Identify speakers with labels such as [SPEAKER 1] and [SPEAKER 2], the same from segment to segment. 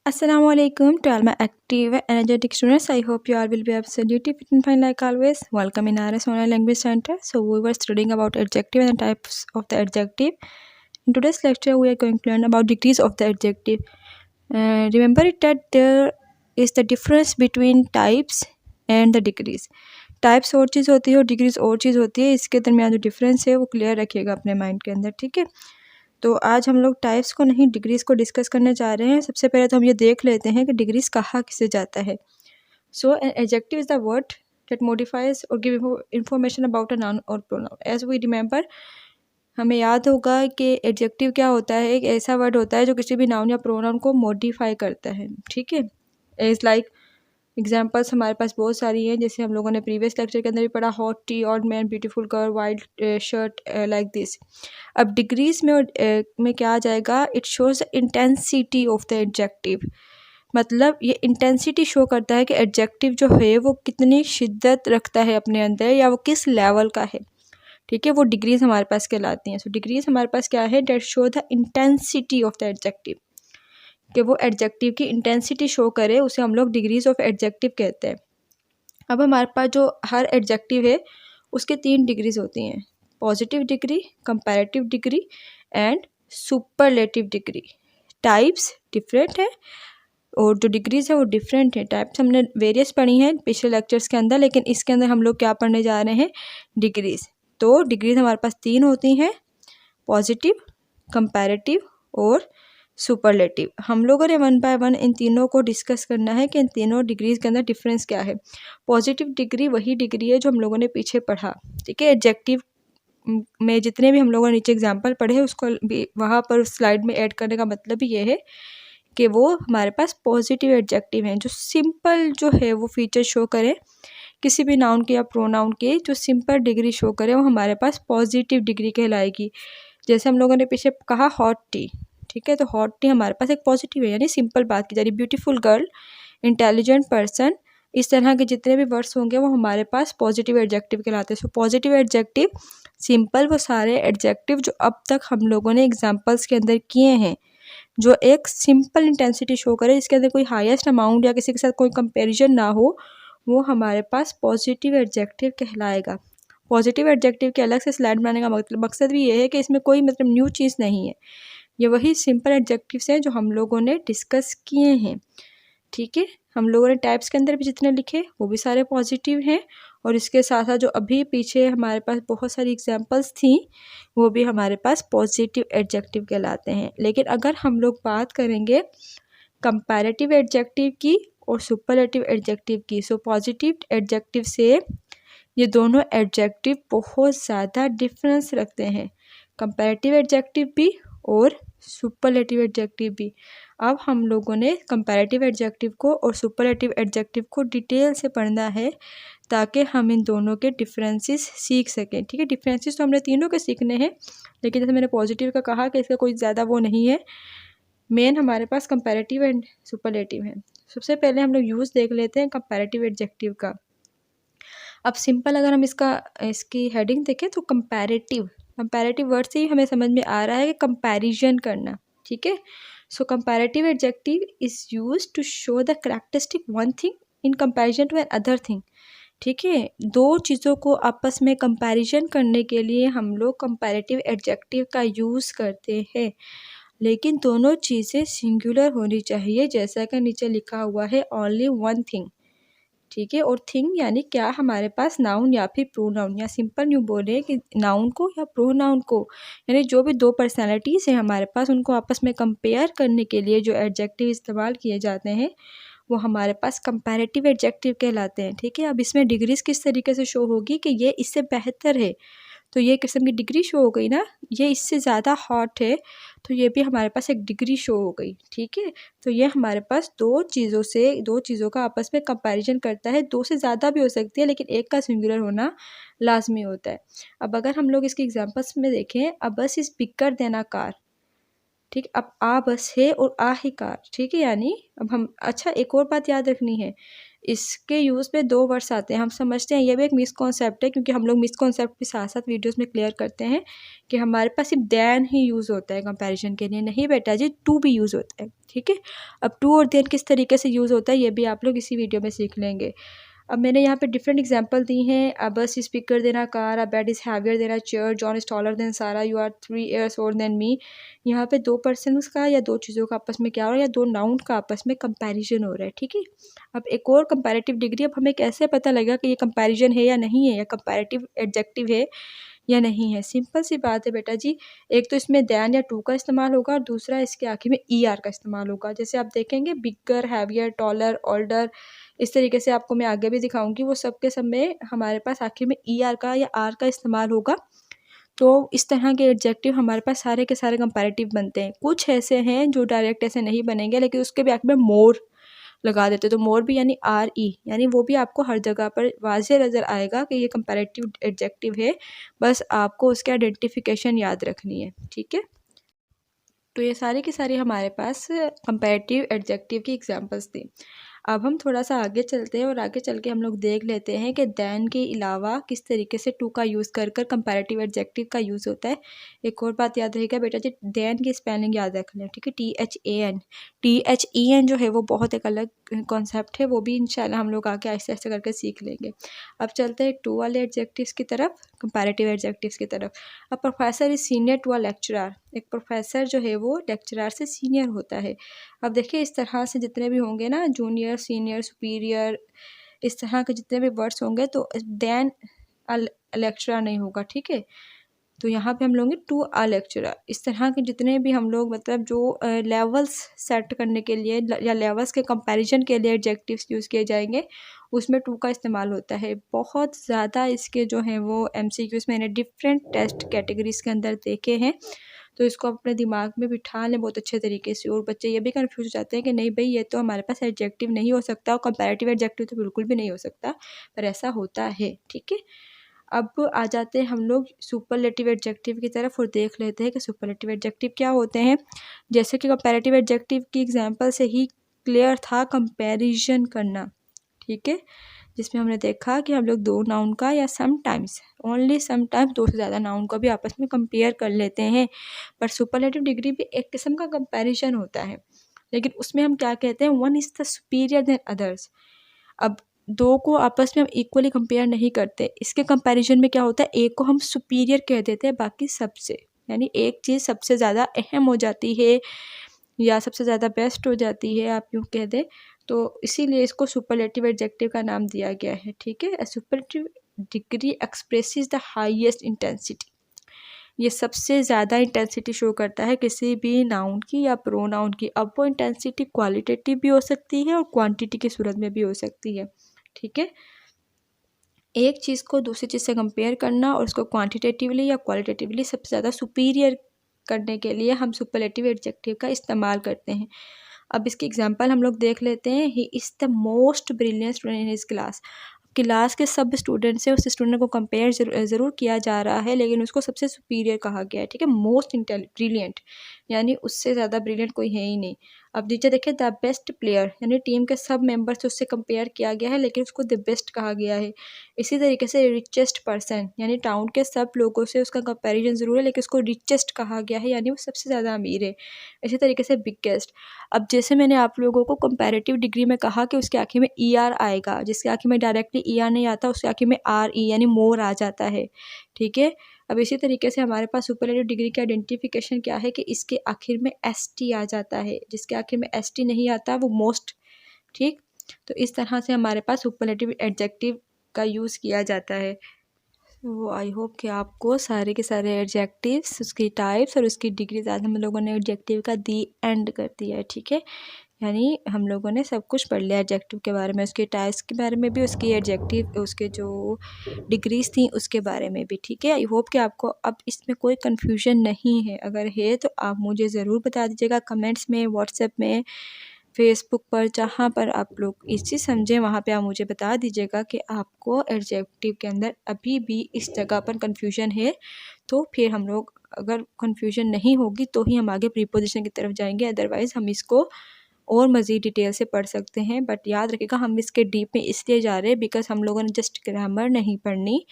[SPEAKER 1] Assalamualaikum to all my active and energetic students. I hope you all will be absolutely fit and fine like always. Welcome in RS Online Language Center. So we were studying about adjective and types of the adjective. In today's lecture, we are going to learn about degrees of the adjective. Remember it that there is the difference between types and the degrees. Types और चीज़ होती है और degrees और चीज़ होती है. इसके दरमियान जो डिफरेंस है वो क्लियर रखिएगा अपने माइंड के अंदर, ठीक है. तो आज हम लोग टाइप्स को नहीं डिग्रीज़ को डिस्कस करने जा रहे हैं. सबसे पहले तो हम ये देख लेते हैं कि डिग्रीज़ कहाँ किसे जाता है. So an adjective is the word that modifies और give information about a noun और प्रोनाउन. एज वी रिमेंबर, हमें याद होगा कि एडजेक्टिव क्या होता है. एक ऐसा वर्ड होता है जो किसी भी नाउन या प्रोनाउन को मॉडिफाई करता है, ठीक है. इज़ लाइक एग्जाम्पल्स हमारे पास बहुत सारी हैं, जैसे हम लोगों ने प्रीवियस लेक्चर के अंदर भी पढ़ा, hot T, odd man, beautiful girl, wild shirt, like this. अब डिग्रीज में क्या आ जाएगा, it shows the intensity of the adjective. मतलब ये इंटेंसिटी शो करता है कि एडजेक्टिव जो है वो कितनी शिद्दत रखता है अपने अंदर या वो किस लेवल का है, ठीक है. वो डिग्रीज हमारे पास कहलाती हैं. सो डिग्रीज हमारे पास क्या है, that show the intensity of the adjective. कि वो एडजेक्टिव की इंटेंसिटी शो करे, उसे हम लोग डिग्रीज ऑफ एडजेक्टिव कहते हैं. अब हमारे पास जो हर एडजेक्टिव है उसके 3 डिग्रीज होती हैं, positive degree, comparative degree and superlative degree. Types different है और जो डिग्रीज है वो डिफरेंट है. टाइप्स हमने वेरियस पढ़ी हैं पिछले लेक्चर्स के अंदर, लेकिन इसके अंदर हम लोग क्या पढ़ने जा रहे हैं, डिग्रीज. तो डिग्रीज हमारे पास 3 होती हैं, पॉजिटिव, कंपैरेटिव और सुपरलेटिव. हम लोगों ने 1 बाय 1 इन तीनों को डिस्कस करना है कि इन तीनों डिग्रीज के अंदर डिफरेंस क्या है. पॉजिटिव डिग्री वही डिग्री है जो हम लोगों ने पीछे पढ़ा, ठीक है. एडजेक्टिव में जितने भी हम लोगों ने नीचे एग्जाम्पल पढ़े हैं उसको भी वहाँ पर स्लाइड में ऐड करने का मतलब भी ये है कि वो हमारे पास पॉजिटिव एडजेक्टिव हैं जो सिंपल जो है वो फीचर शो करें, किसी भी नाउन के या प्रोनाउन के जो सिंपल डिग्री शो करे वो हमारे पास पॉजिटिव डिग्री कहलाएगी. जैसे हम लोगों ने पीछे कहा हॉट टी, ठीक है. तो हॉट टी हमारे पास एक पॉजिटिव है, यानी सिंपल बात की जा रही. ब्यूटीफुल गर्ल, इंटेलिजेंट पर्सन, इस तरह के जितने भी वर्ड्स होंगे वो हमारे पास पॉजिटिव एडजेक्टिव कहलाते हैं. सो पॉजिटिव एडजेक्टिव सिंपल वो सारे एडजेक्टिव जो अब तक हम लोगों ने एग्जाम्पल्स के अंदर किए हैं, जो एक सिंपल इंटेंसिटी शो करे, इसके अंदर कोई हाईएस्ट अमाउंट या किसी के साथ कोई कंपैरिजन ना हो, वो हमारे पास पॉजिटिव एडजेक्टिव कहलाएगा. पॉजिटिव एडजेक्टिव के अलग से स्लाइड बनाने का मकसद भी ये है कि इसमें कोई मतलब न्यू चीज़ नहीं है, ये वही सिंपल एडजेक्टिव्स हैं जो हम लोगों ने डिस्कस किए हैं, ठीक है. हम लोगों ने टाइप्स के अंदर भी जितने लिखे वो भी सारे पॉजिटिव हैं, और इसके साथ साथ जो अभी पीछे हमारे पास बहुत सारी एग्जांपल्स थी वो भी हमारे पास पॉजिटिव एडजेक्टिव कहलाते हैं. लेकिन अगर हम लोग बात करेंगे कंपैरेटिव एडजेक्टिव की और सुपरलेटिव एडजेक्टिव की, सो पॉजिटिव एडजेक्टिव से ये दोनों एडजेक्टिव बहुत ज़्यादा डिफरेंस रखते हैं, कंपैरेटिव एडजेक्टिव भी और सुपरलेटिव एडजेक्टिव भी. अब हम लोगों ने कंपैरेटिव एडजेक्टिव को और सुपरलेटिव एडजेक्टिव को डिटेल से पढ़ना है ताकि हम इन दोनों के डिफरेंसेस सीख सकें, ठीक है. डिफरेंसेस तो हमने तीनों के सीखने हैं, लेकिन जैसे मैंने पॉजिटिव का कहा कि इसका कोई ज़्यादा वो नहीं है. मेन हमारे पास कंपैरेटिव एंड सुपरलेटिव है. सबसे पहले हम लोग यूज़ देख लेते हैं कंपैरेटिव एडजेक्टिव का. अब सिंपल अगर हम इसकी हेडिंग देखें तो कंपैरेटिव वर्ड से ही हमें समझ में आ रहा है कि कंपैरिजन करना, ठीक है. So comparative adjective is use to show the characteristic one thing in comparison to another thing, ठीक है. 2 चीज़ों को आपस में कंपैरिजन करने के लिए हम लोग कंपैरेटिव एडजेक्टिव का यूज़ करते हैं, लेकिन दोनों चीज़ें सिंगुलर होनी चाहिए, जैसा कि नीचे लिखा हुआ है ओनली वन थिंग, ठीक है. और थिंग यानी क्या, हमारे पास नाउन या फिर प्रोनाउन, या सिंपल यूँ बोले कि नाउन को या प्रोनाउन को, यानी जो भी 2 पर्सनैलिटीज़ हैं हमारे पास उनको आपस में कंपेयर करने के लिए जो एडजेक्टिव इस्तेमाल किए जाते हैं वो हमारे पास कंपैरेटिव एडजेक्टिव कहलाते हैं, ठीक है. अब इसमें डिग्रीज किस तरीके से शो होगी कि ये इससे बेहतर है तो ये किस्म की डिग्री शो हो गई ना, ये इससे ज़्यादा हॉट है तो ये भी हमारे पास एक डिग्री शो हो गई, ठीक है. तो ये हमारे पास 2 चीज़ों का आपस में कंपैरिजन करता है. 2 से ज़्यादा भी हो सकती है लेकिन एक का सिंगुलर होना लाजमी होता है. अब अगर हम लोग इसकी एग्जांपल्स में देखें, a bus is bigger than a car, ठीक। अब आ बस है और आ ही कार, ठीक है। यानी अब हम अच्छा एक और बात याद रखनी है, इसके यूज़ में 2 वर्ड्स आते हैं। हम समझते हैं ये भी एक मिसकॉन्सेप्ट है, क्योंकि हम लोग मिसकॉन्सेप्ट के साथ साथ वीडियोस में क्लियर करते हैं कि हमारे पास सिर्फ देन ही यूज़ होता है कंपैरिजन के लिए। नहीं बेटा जी, टू भी यूज़ होता है, ठीक है। अब टू और देन किस तरीके से यूज़ होता है ये भी आप लोग इसी वीडियो में सीख लेंगे। अब मैंने यहाँ पे डिफरेंट एग्जांपल दी हैं। अ bus speaker than a car, a bed is heavier than a chair, John is taller than Sara, you are 3 years old than me. यहाँ पे 2 पर्सन्स का या 2 चीज़ों का आपस में क्या हो रहा है, या 2 नाउन का आपस में कंपैरिजन हो रहा है, ठीक है। अब एक और कंपैरेटिव डिग्री, अब हमें कैसे पता लगेगा कि ये कंपैरिजन है या नहीं है, या कंपैरेटिव एडजेक्टिव है या नहीं है। सिंपल सी बात है बेटा जी, एक तो इसमें दैन या टू का इस्तेमाल होगा और दूसरा इसके आखिर में ई आर का इस्तेमाल होगा। जैसे आप देखेंगे बिगर, हैवियर, टॉलर, ओल्डर, इस तरीके से आपको मैं आगे भी दिखाऊंगी, वो सब के सब में हमारे पास आखिर में ई आर का या आर का इस्तेमाल होगा। तो इस तरह के एडजेक्टिव हमारे पास सारे के सारे कंपैरेटिव बनते हैं। कुछ ऐसे हैं जो डायरेक्ट ऐसे नहीं बनेंगे, लेकिन उसके भी आखिर में मोर लगा देते, तो मोर भी यानी आर ई, यानी वो भी आपको हर जगह पर वाज़ेह नज़र आएगा कि ये कंपैरेटिव एडजेक्टिव है। बस आपको उसके आइडेंटिफिकेशन याद रखनी है, ठीक है। तो ये सारी की सारी हमारे पास कंपैरेटिव एडजेक्टिव की एग्जांपल्स थी। अब हम थोड़ा सा आगे चलते हैं और आगे चल के हम लोग देख लेते हैं कि दैन के अलावा किस तरीके से टू का यूज़ कर कर कंपैरेटिव एडजेक्टिव का यूज़ होता है। एक और बात याद रहेगा बेटा जी, दैन की स्पेलिंग याद रखना है, ठीक है। THAN, THEN जो है वो बहुत एक अलग कॉन्सेप्ट है, वो भी इंशाल्लाह हम लोग आगे आहिस्ते आहिस्ते करके सीख लेंगे। अब चलते हैं टू वाले एडजेक्टिव्स की तरफ, कंपैरेटिव एडजेक्टिव्स की तरफ। A professor is senior to a lecturer, एक प्रोफेसर जो है वो लेक्चरर से सीनियर होता है। अब देखिए इस तरह से जितने भी होंगे ना, जूनियर, सीनियर, सुपीरियर, इस तरह के जितने भी वर्ड्स होंगे तो देन लेक्चरर नहीं होगा, ठीक है। तो यहाँ पे हम लोग टू आ लेक्चरर, इस तरह के जितने भी हम लोग मतलब जो लेवल्स सेट करने के लिए या लेवल्स के कंपैरिजन के लिए एडजेक्टिव्स यूज़ किए जाएंगे, उसमें टू का इस्तेमाल होता है। बहुत ज़्यादा इसके जो हैं वो MCQs मैंने डिफरेंट टेस्ट कैटेगरीज़ के अंदर देखे हैं, तो इसको अपने दिमाग में बिठा लें बहुत अच्छे तरीके से। और बच्चे ये भी कन्फ्यूज़ हो जाते हैं कि नहीं भाई ये तो हमारे पास एडजेक्टिव नहीं हो सकता, और कंपैरेटिव एडजेक्टिव तो बिल्कुल भी नहीं हो सकता, पर ऐसा होता है, ठीक है। अब आ जाते हैं हम लोग सुपरलेटिव एडजेक्टिव की तरफ और देख लेते हैं कि सुपरलेटिव एडजेक्टिव क्या होते हैं। जैसे कि कंपैरेटिव एडजेक्टिव की एग्जांपल से ही क्लियर था, कंपैरिजन करना, ठीक है, जिसमें हमने देखा कि हम लोग 2 नाउन का या समटाइम्स, ओनली समटाइम्स 2 से ज़्यादा नाउन का भी आपस में कंपेयर कर लेते हैं। पर सुपरलेटिव डिग्री भी एक किस्म का कंपैरिजन होता है, लेकिन उसमें हम क्या कहते हैं, one is the superior than others. अब 2 को आपस में हम इक्वली कंपेयर नहीं करते, इसके कंपैरिजन में क्या होता है, एक को हम सुपीरियर कह देते हैं बाकी सबसे, यानी एक चीज़ सबसे ज़्यादा अहम हो जाती है या सबसे ज़्यादा बेस्ट हो जाती है, आप यूँ कह दें, तो इसीलिए इसको सुपरलेटिव एडजेक्टिव का नाम दिया गया है, ठीक है। Superlative degree expresses the highest intensity, ये सबसे ज़्यादा इंटेंसिटी शो करता है किसी भी नाउन की या प्रोनाउन की। अब वो इंटेंसिटी क्वालिटेटिव भी हो सकती है और क्वांटिटी की सूरत में भी हो सकती है, ठीक है। एक चीज़ को दूसरी चीज़ से कंपेयर करना और उसको क्वांटिटेटिवली या क्वालिटेटिवली सबसे ज़्यादा सुपीरियर करने के लिए हम सुपरलेटिव एडजेक्टिव का इस्तेमाल करते हैं। अब इसकी एग्जांपल हम लोग देख लेते हैं। He is the most brilliant student in his class के सब स्टूडेंट से उस स्टूडेंट को कंपेयर ज़रूर किया जा रहा है, लेकिन उसको सबसे सुपीरियर कहा गया है, ठीक है। मोस्ट ब्रिलियंट यानी उससे ज़्यादा ब्रिलियंट कोई है ही नहीं। अब नीचे देखिए द बेस्ट प्लेयर, यानी टीम के सब मेंबर से उससे कंपेयर किया गया है, लेकिन उसको द बेस्ट कहा गया है। इसी तरीके से रिचेस्ट पर्सन, यानी टाउन के सब लोगों से उसका कंपैरिजन ज़रूर है, लेकिन उसको रिचेस्ट कहा गया है, यानी वो सबसे ज़्यादा अमीर है। इसी तरीके से बिगेस्ट। अब जैसे मैंने आप लोगों को कंपैरेटिव डिग्री में कहा कि उसके आखिर में ई आर आएगा, जिसके आखिर में डायरेक्टली ई आर नहीं आता, उसके आखिर में आर ई यानी मोर आ जाता है, ठीक है। अब इसी तरीके से हमारे पास सुपरलेटिव डिग्री का आइडेंटिफिकेशन क्या है कि इसके आखिर में एस टी आ जाता है, जिसके आखिर में एस टी नहीं आता वो मोस्ट, ठीक। तो इस तरह से हमारे पास सुपरलेटिव एडजेक्टिव का यूज़ किया जाता है। तो आई होप कि आपको सारे के सारे एडजेक्टिव्स, उसकी टाइप्स और उसकी डिग्रीज आज हम लोगों ने एडजेक्टिव का दी एंड कर दिया है, ठीक है। यानी हम लोगों ने सब कुछ पढ़ लिया एडजेक्टिव के बारे में, उसके टाइप्स के बारे में भी, उसकी एडजेक्टिव उसके जो डिग्रीज थी उसके बारे में भी, ठीक है। आई होप कि आपको अब इसमें कोई कन्फ्यूजन नहीं है। अगर है तो आप मुझे ज़रूर बता दीजिएगा कमेंट्स में, व्हाट्सएप में, फेसबुक पर, जहाँ पर आप लोग इस चीज़ समझें वहाँ पे आप मुझे बता दीजिएगा कि आपको एडजेक्टिव के अंदर अभी भी इस जगह पर कन्फ्यूजन है, तो फिर हम लोग अगर कन्फ्यूजन नहीं होगी तो ही हम आगे प्रीपोजिशन की तरफ जाएंगे, अदरवाइज़ हम इसको और मज़ीद डिटेल से पढ़ सकते हैं। बट याद रखिएगा हम इसके डीप में इसलिए जा रहे हैं बिकॉज हम लोगों ने जस्ट ग्रामर नहीं पढ़नी,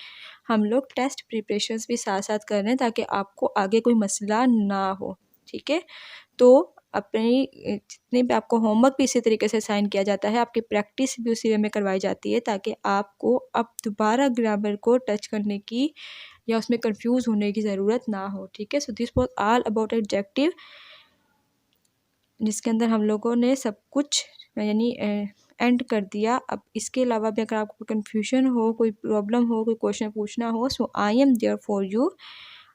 [SPEAKER 1] हम लोग टेस्ट प्रिपरेशंस भी साथ साथ कर रहे हैं ताकि आपको आगे कोई मसला ना हो। ठीक है, तो अपनी जितने भी आपको होमवर्क भी इसी तरीके से साइन किया जाता है, आपकी प्रैक्टिस भी उसी वे में करवाई जाती है ताकि आपको अब दोबारा ग्रामर को टच करने की या उसमें कंफ्यूज होने की ज़रूरत ना हो। ठीक है, so this was all about adjective, जिसके अंदर हम लोगों ने सब कुछ यानी एंड कर दिया। अब इसके अलावा भी अगर आपको कन्फ्यूजन हो, कोई प्रॉब्लम हो, कोई क्वेश्चन पूछना हो, so I am there for you.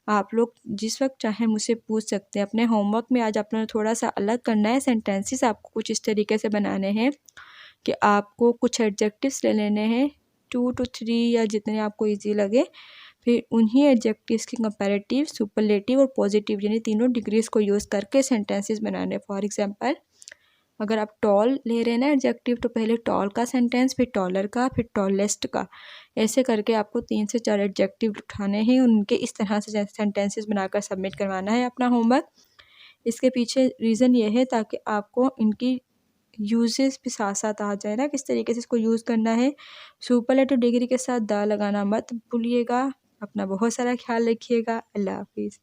[SPEAKER 1] आप लोग जिस वक्त चाहें मुझसे पूछ सकते हैं। अपने होमवर्क में आज आप लोगों ने थोड़ा सा अलग करना है, सेंटेंसेस आपको कुछ इस तरीके से बनाने हैं कि आपको कुछ एडजेक्टिव्स ले लेने हैं 2 to 3 या जितने आपको ईजी लगे, फिर उन्हीं एडजेक्टिव्स की कंपैरेटिव, सुपरलेटिव और पॉजिटिव यानी तीनों डिग्रीज को यूज़ करके सेंटेंसेस बनाने। फॉर एग्जांपल अगर आप टॉल ले रहे हैं ना एडजेक्टिव, तो पहले टॉल का सेंटेंस, फिर टॉलर का, फिर टॉलेस्ट का, ऐसे करके आपको 3 से 4 एडजेक्टिव उठाने हैं, उनके इस तरह से सेंटेंसेस बनाकर सबमिट करवाना है अपना होमवर्क। इसके पीछे रीज़न ये है ताकि आपको इनकी यूजेस भी साथ साथ आ जाए ना, किस तरीके से इसको यूज़ करना है। सुपरलेटिव डिग्री के साथ दा लगाना मत भूलिएगा। अपना बहुत सारा ख्याल रखिएगा। अल्लाह हाफिज़।